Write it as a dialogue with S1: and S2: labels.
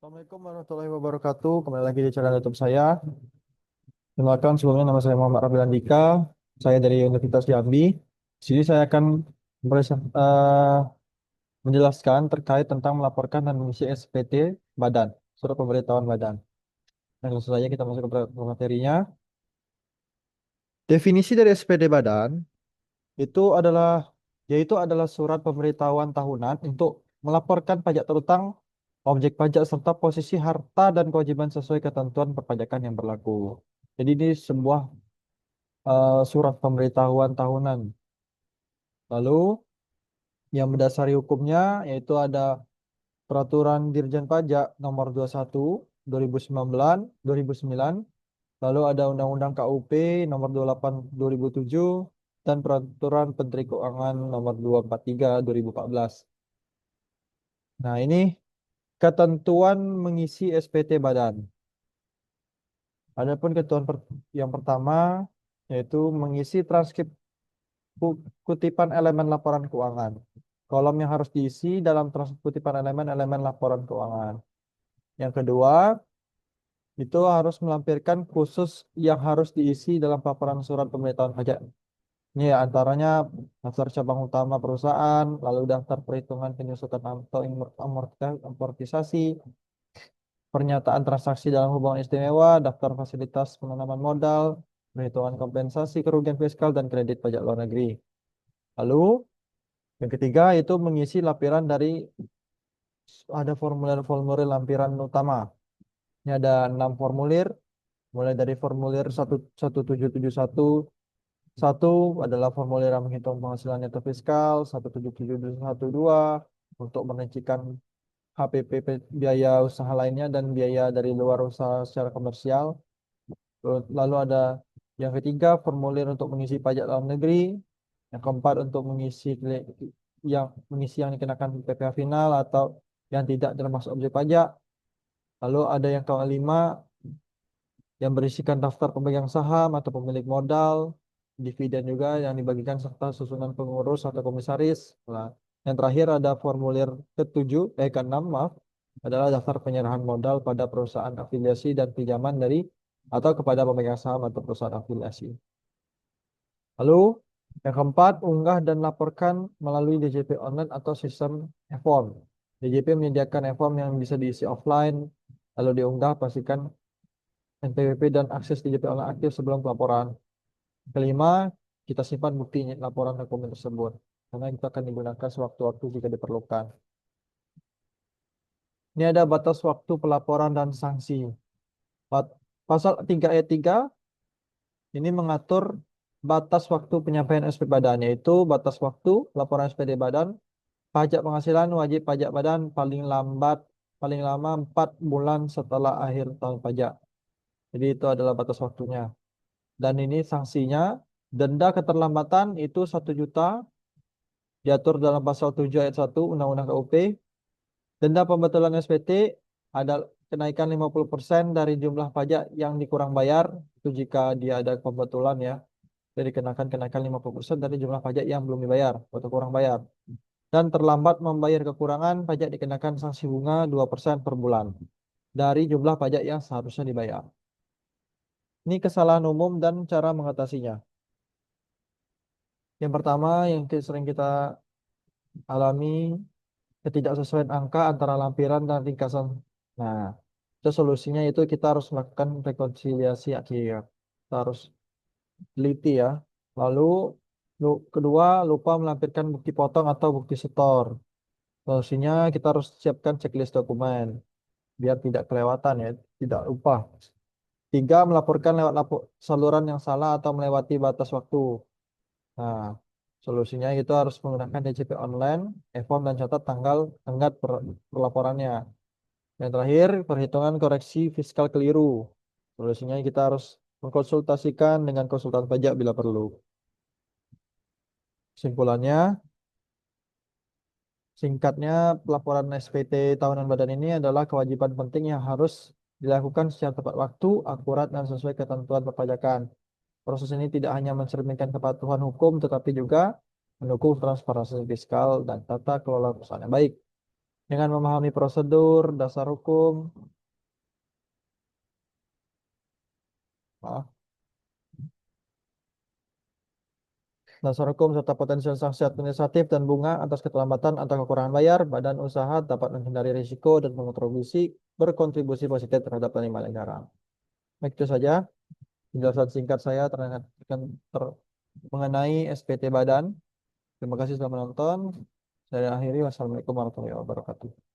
S1: Assalamualaikum warahmatullahi wabarakatuh. Kembali lagi di channel YouTube saya. Kenalkan sebelumnya nama saya Muhammad Rabiul Andika. Saya dari Universitas Jambi. Di sini saya akan menjelaskan terkait tentang melaporkan dan mengisi SPT badan, surat pemberitahuan badan. Nah, langsung saja kita masuk ke materinya. Definisi dari SPT badan itu adalah yaitu adalah surat pemberitahuan tahunan untuk melaporkan pajak terutang, objek pajak serta posisi harta dan kewajiban sesuai ketentuan perpajakan yang berlaku. Jadi ini sebuah surat pemberitahuan tahunan. Lalu yang mendasari hukumnya yaitu ada Peraturan Dirjen Pajak Nomor 21 2009, 2009. Lalu ada Undang-Undang KUP Nomor 28 2007 dan Peraturan Menteri Keuangan Nomor 243 2014. Nah, ini ketentuan mengisi SPT badan. Adapun yang pertama yaitu mengisi transkrip kutipan elemen laporan keuangan. Kolom yang harus diisi dalam transkrip kutipan elemen-elemen laporan keuangan. Yang kedua, itu harus melampirkan khusus yang harus diisi dalam laporan surat pemberitahuan pajak. Ini ya, antaranya daftar cabang utama perusahaan, lalu daftar perhitungan penyusutan atau amortisasi, pernyataan transaksi dalam hubungan istimewa, daftar fasilitas penanaman modal, perhitungan kompensasi kerugian fiskal dan kredit pajak luar negeri. Lalu yang ketiga itu mengisi lampiran dari ada formulir-formulir lampiran utama. Ini ada 6 formulir, mulai dari formulir 11771. Satu adalah formulir yang menghitung penghasilan neto fiskal, 17712 untuk merincikan HPP biaya usaha lainnya dan biaya dari luar usaha secara komersial. Lalu ada yang ketiga formulir untuk mengisi pajak dalam negeri, yang keempat untuk mengisi yang dikenakan PPh final atau yang tidak termasuk objek pajak. Lalu ada yang kelima yang berisikan daftar pemegang saham atau pemilik modal, dividen juga yang dibagikan serta susunan pengurus atau komisaris. Nah, yang terakhir ada formulir keenam, maaf, adalah daftar penyerahan modal pada perusahaan afiliasi dan pinjaman dari atau kepada pemegang saham atau perusahaan afiliasi. Lalu yang keempat, unggah dan laporkan melalui DJP online atau sistem e-form. DJP menyediakan e-form yang bisa diisi offline, lalu diunggah pastikan NPWP dan akses DJP online aktif sebelum pelaporan. Kelima, kita simpan bukti laporan dokumen tersebut, karena itu akan digunakan sewaktu-waktu jika diperlukan. Ini ada batas waktu pelaporan dan sanksi. Pasal 3 ayat 3 ini mengatur batas waktu penyampaian SP badan, yaitu batas waktu laporan SPD badan, pajak penghasilan wajib pajak badan paling lama 4 bulan setelah akhir tahun pajak. Jadi itu adalah batas waktunya. Dan ini sanksinya, denda keterlambatan itu 1 juta, diatur dalam pasal 7 ayat 1 Undang-Undang KUP. Denda pembetulan SPT ada kenaikan 50% dari jumlah pajak yang dikurang bayar. Itu jika dia ada pembetulan ya. Jadi kenakan kenaikan 50% dari jumlah pajak yang belum dibayar atau kurang bayar. Dan terlambat membayar kekurangan, pajak dikenakan sanksi bunga 2% per bulan dari jumlah pajak yang seharusnya dibayar. Ini kesalahan umum dan cara mengatasinya. Yang pertama yang sering kita alami, ketidaksesuaian angka antara lampiran dan ringkasan. Nah, itu solusinya itu kita harus melakukan rekonsiliasi akhir. Kita harus teliti ya. Lalu kedua, lupa melampirkan bukti potong atau bukti setor. Solusinya kita harus siapkan checklist dokumen biar tidak kelewatan ya, tidak lupa. Tiga, melaporkan lewat saluran yang salah atau melewati batas waktu. Nah, solusinya itu harus menggunakan DJP online, e-form dan catat tanggal tenggat perlaporannya. Yang terakhir, perhitungan koreksi fiskal keliru. Solusinya kita harus mengkonsultasikan dengan konsultan pajak bila perlu. Kesimpulannya, singkatnya, pelaporan SPT tahunan badan ini adalah kewajiban penting yang harus dilakukan secara tepat waktu, akurat, dan sesuai ketentuan perpajakan. Proses ini tidak hanya mencerminkan kepatuhan hukum, tetapi juga mendukung transparansi fiskal dan tata kelola perusahaan yang baik. Dengan memahami prosedur, dasar hukum, maaf, dasar hukum serta potensial sanksi administratif dan bunga atas keterlambatan atau kekurangan bayar, badan usaha dapat menghindari risiko dan berkontribusi positif terhadap penerimaan negara. Baik, itu saja penjelasan singkat saya mengenai SPT Badan. Terima kasih sudah menonton. Saya akhiri. Wassalamualaikum warahmatullahi wabarakatuh.